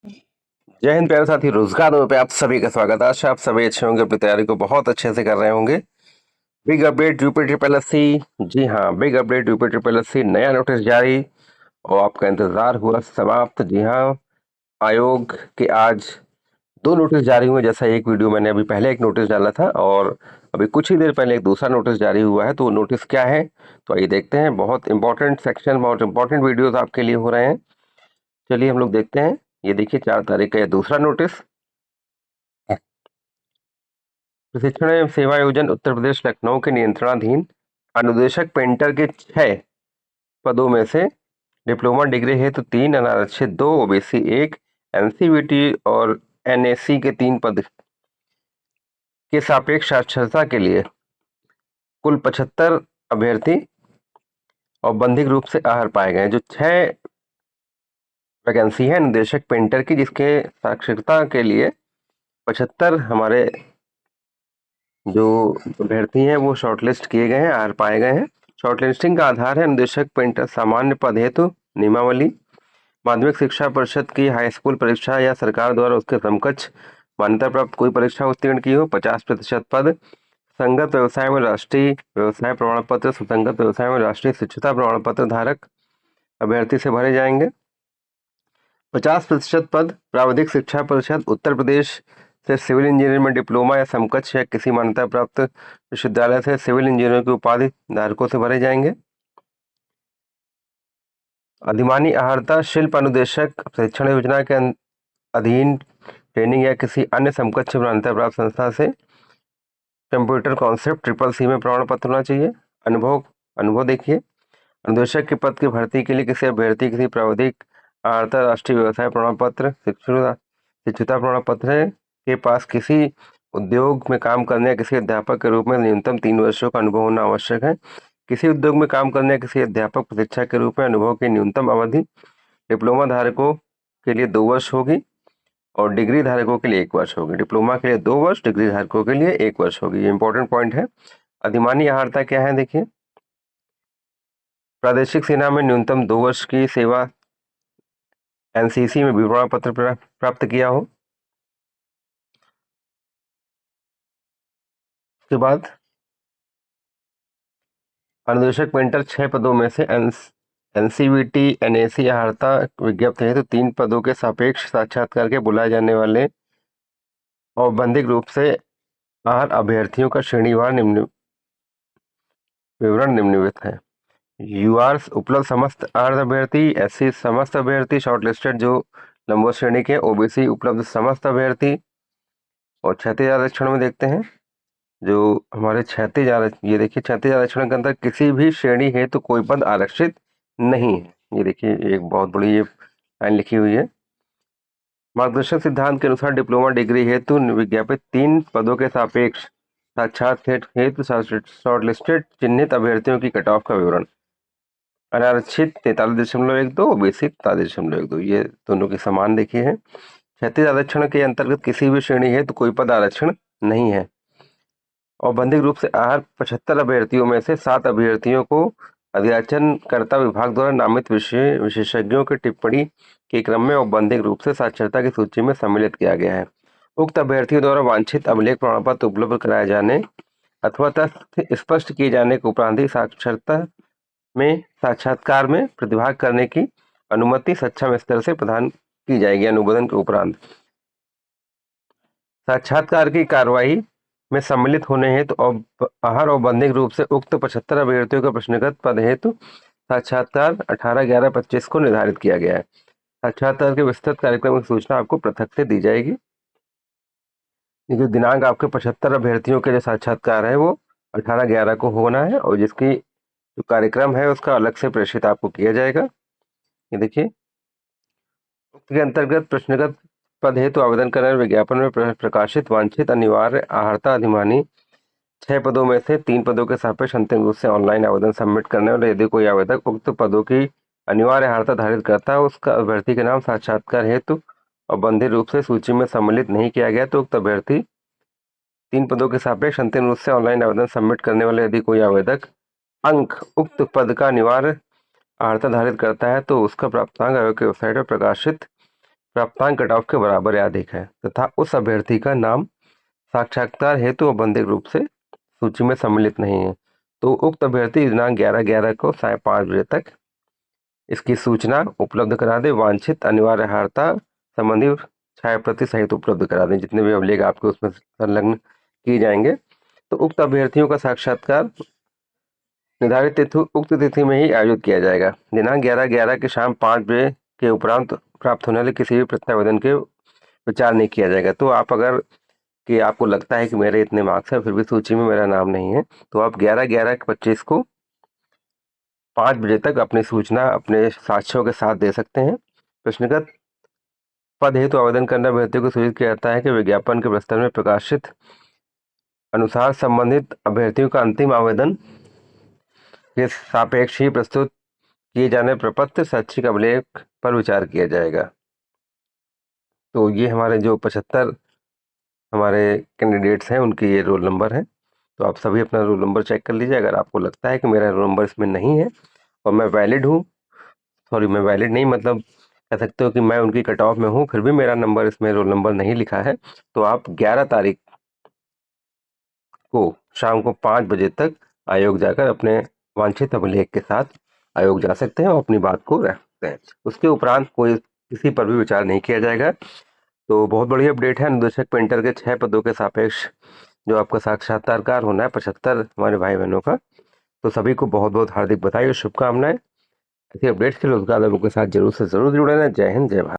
जय हिंद प्यारे साथी। रोजगार पे आप सभी का स्वागत है। आशा आप सभी अच्छे होंगे, अपनी तैयारी को बहुत अच्छे से कर रहे होंगे। Big update UP triple SC. जी हाँ, big update UP triple SC, नया नोटिस जारी और आपका इंतजार हुआ समाप्त। जी हाँ, आयोग के आज दो नोटिस जारी हुए। जैसा एक वीडियो मैंने अभी पहले एक नोटिस डाला था और अभी कुछ ही देर पहले एक दूसरा नोटिस जारी हुआ है। तो वो नोटिस क्या है, तो आइए देखते हैं। बहुत इंपॉर्टेंट सेक्शन, बहुत इंपॉर्टेंट वीडियोस आपके लिए हो रहे हैं। चलिए हम लोग देखते हैं। ये देखिए 4 तारीख का ये दूसरा नोटिस। प्रशिक्षण एवं सेवा आयोजन उत्तर प्रदेश लखनऊ के नियंत्रणाधीन अनुदेशक पेंटर के 6 पदों में से डिप्लोमा डिग्री हेतु 3, अनारक्षित 2, ओबीसी 1, एनसीवीटी और एनएसी के 3 पद के सापेक्ष साक्षरता के लिए कुल 75 अभ्यर्थी औपबंधिक रूप से आहर पाए गए। जो 6 वैकेंसी है निदेशक पेंटर की, जिसके साक्षरता के लिए 75 हमारे जो अभ्यर्थी हैं वो शॉर्टलिस्ट किए गए हैं, आहर पाए गए हैं। शॉर्टलिस्टिंग का आधार है निदेशक पेंटर सामान्य पद हेतु नियमावली, माध्यमिक शिक्षा परिषद की हाई स्कूल परीक्षा या सरकार द्वारा उसके समकक्ष मान्यता प्राप्त कोई परीक्षा उत्तीर्ण की हो। 50% पद संगत व्यवसाय में राष्ट्रीय व्यवसाय प्रमाण पत्र, सुसंगत व्यवसाय में राष्ट्रीय शिक्षुता प्रमाण पत्र धारक अभ्यर्थी से भरे जाएंगे। 50% पद प्राविधिक शिक्षा परिषद उत्तर प्रदेश से सिविल इंजीनियरिंग में डिप्लोमा या समकक्ष या किसी मान्यता प्राप्त विश्वविद्यालय से सिविल इंजीनियर की उपाधि धारकों से भरे जाएंगे। अधिमानी अहर्ता शिल्प अनुदेशक प्रशिक्षण योजना के अधीन ट्रेनिंग या किसी अन्य समकक्ष मान्यता प्राप्त संस्था से कंप्यूटर कॉन्सेप्ट ट्रिपल C में प्रमाण पत्र होना चाहिए। अनुभव अनुभव देखिए, अनुदेशक के पद की भर्ती के लिए किसी अभ्यर्थी किसी प्राविधिक अहर्ता राष्ट्रीय व्यवसाय प्रमाण पत्र शिक्षुता प्रमाण पत्र के पास किसी उद्योग में काम करने या किसी अध्यापक के रूप में न्यूनतम 3 वर्षों का अनुभव होना आवश्यक है। किसी उद्योग में काम करने या किसी अध्यापक प्रशिक्षक के रूप में अनुभव की न्यूनतम अवधि डिप्लोमा धारकों के लिए 2 वर्ष होगी और डिग्री धारकों के लिए 1 वर्ष होगी। डिप्लोमा के लिए 2 वर्ष, डिग्री धारकों के लिए 1 वर्ष होगी। ये इंपॉर्टेंट पॉइंट है। अधिमानी अहर्ता क्या है देखिए, प्रादेशिक सेना में न्यूनतम 2 वर्ष की सेवा, एनसीसी में भी प्रमाण पत्र प्राप्त किया हो। उसके बाद अनुदेशक पेंटर 6 पदों में से एनसीवीटी एनएसी अहर्ता विज्ञप्ति है तो 3 पदों के सापेक्ष साक्षात्कार के बुलाए जाने वाले औपबंधिक रूप से आहर अभ्यर्थियों का श्रेणीवार विवरण निम्नलिखित है। यूआर उपलब्ध समस्त अर्ध अभ्यर्थी, एससी समस्त अभ्यर्थी शॉर्टलिस्टेड जो लंबवत श्रेणी के, ओबीसी उपलब्ध समस्त अभ्यर्थी और क्षैतिज आरक्षण में देखते हैं जो हमारे क्षैतिज आरक्षण, ये देखिए क्षैतिज आरक्षण के अंदर किसी भी श्रेणी हेतु कोई पद आरक्षित नहीं है। ये देखिए एक बहुत बड़ी ये लाइन लिखी हुई है। मार्गदर्शक सिद्धांत के अनुसार डिप्लोमा डिग्री हेतु विज्ञापित 3 पदों के सापेक्ष साक्षात्कार हेतु शॉर्टलिस्टेड चिन्हित अभ्यर्थियों की कट ऑफ का विवरण। अनारक्षित 43.12, ओबीसी 43.12, ये दोनों की समान देखिए है। क्षैतिज आरक्षण के अंतर्गत किसी भी श्रेणी हेतु कोई पद आरक्षण नहीं है। औपबंधिक रूप से आहर 75 अभ्यर्थियों में से 7 अभ्यर्थियों को अधियाचनकर्ता विभाग द्वारा नामित विशेषज्ञों की टिप्पणी के क्रम में औपबंधिक रूप से साक्षरता की सूची में सम्मिलित किया गया है। उक्त अभ्यर्थियों द्वारा वांछित अभिलेख प्रमाण पत्र उपलब्ध कराए जाने अथवा तथ्य स्पष्ट किए जाने के उपरांत ही साक्षात्कार में प्रतिभाग करने की अनुमति सक्षम स्तर से प्रदान की जाएगी। अनुमोदन के उपरांत साक्षात्कार की कार्यवाही में सम्मिलित होने हेतु आहर औपबंधिक रूप से उक्त 75 अभ्यर्थियों के प्रश्नगत पद हेतु साक्षात्कार 18/11/25 को निर्धारित किया गया है। साक्षात्कार के विस्तृत कार्यक्रम की सूचना आपको पृथक से दी जाएगी। ये जो दिनांक आपके 75 अभ्यर्थियों के जो साक्षात्कार है वो 18/11 को होना है और जिसकी जो कार्यक्रम है उसका अलग से प्रेषित आपको किया जाएगा। ये देखिए, उक्त के अंतर्गत प्रश्नगत पद हेतु आवेदन करने विज्ञापन में प्रकाशित वांछित अनिवार्य अहर्ता अधिमानी 6 पदों में से 3 पदों के सापेक्ष अंतिम रूप से ऑनलाइन आवेदन सबमिट करने वाले यदि कोई आवेदक उक्त पदों की अनिवार्य अहर्ता धारित करता है, उसका अभ्यर्थी के नाम साक्षात्कार हेतु और बंधित रूप से सूची में सम्मिलित नहीं किया गया तो उक्त अभ्यर्थी 3 पदों के सापेक्ष अंतिम रूप से ऑनलाइन आवेदन सबमिट करने वाले यदि कोई आवेदक अंक उक्त पद का अनिवार्य अहर्ता धारित करता है तो उसका प्राप्तांक आयोग की वेबसाइट पर प्रकाशित प्राप्तांक कट ऑफ के बराबर या अधिक है तथा उस अभ्यर्थी का नाम साक्षात्कार हेतु अबंधित रूप से सूची में सम्मिलित नहीं है तो उक्त अभ्यर्थी दिनांक 11/11 को 5:30 तक इसकी सूचना उपलब्ध करा दे। वांछित अनिवार्य अर्हता संबंधी छायाप्रति सहित उपलब्ध करा दें। जितने भी अभिलेख आपके उसमें संलग्न किए जाएंगे तो उक्त अभ्यर्थियों का साक्षात्कार निर्धारित तिथि उक्त तिथि में ही आयोजित किया जाएगा। दिनांक 11/11 की शाम 5 बजे के उपरांत प्राप्त होने वाले किसी भी प्रत्यावेदन के विचार नहीं किया जाएगा। तो आप अगर कि आपको लगता है कि मेरे इतने मार्क्स हैं फिर भी सूची में मेरा नाम नहीं है तो आप 11/11/25 को 5 बजे तक अपनी सूचना अपने साक्ष्यों के साथ दे सकते हैं। प्रश्नगत पद हेतु आवेदन करना अभ्यर्थियों को सूचित किया जाता है कि विज्ञापन के प्रस्ताव में प्रकाशित अनुसार संबंधित अभ्यर्थियों का अंतिम आवेदन के सापेक्ष ही प्रस्तुत किए जाने प्रपत्र शैक्षिक अभिलेख पर विचार किया जाएगा। तो ये हमारे जो 75 हमारे कैंडिडेट्स हैं उनके ये रोल नंबर हैं। तो आप सभी अपना रोल नंबर चेक कर लीजिए। अगर आपको लगता है कि मेरा रोल नंबर इसमें नहीं है और मैं वैलिड हूँ, मैं वैलिड नहीं मतलब कह सकते हो कि मैं उनकी कट ऑफ में हूँ, फिर भी मेरा नंबर इसमें रोल नंबर नहीं लिखा है, तो आप 11 तारीख को शाम को 5 बजे तक आयोग जाकर अपने वांछित अभिलेख के साथ आयोग जा सकते हैं और अपनी बात को रख सकते हैं। उसके उपरांत कोई किसी पर भी विचार नहीं किया जाएगा। तो बहुत बड़ी अपडेट है। अनुदेशक पेंटर के 6 पदों के सापेक्ष जो आपका साक्षात्कार होना है 75 हमारे भाई बहनों का, तो सभी को बहुत बहुत हार्दिक बधाई और शुभकामनाएं। ऐसी अपडेट्स के लिए रोजगार लोगों के साथ जरूर से जरूर जुड़े रहें। जय हिंद, जय भारत।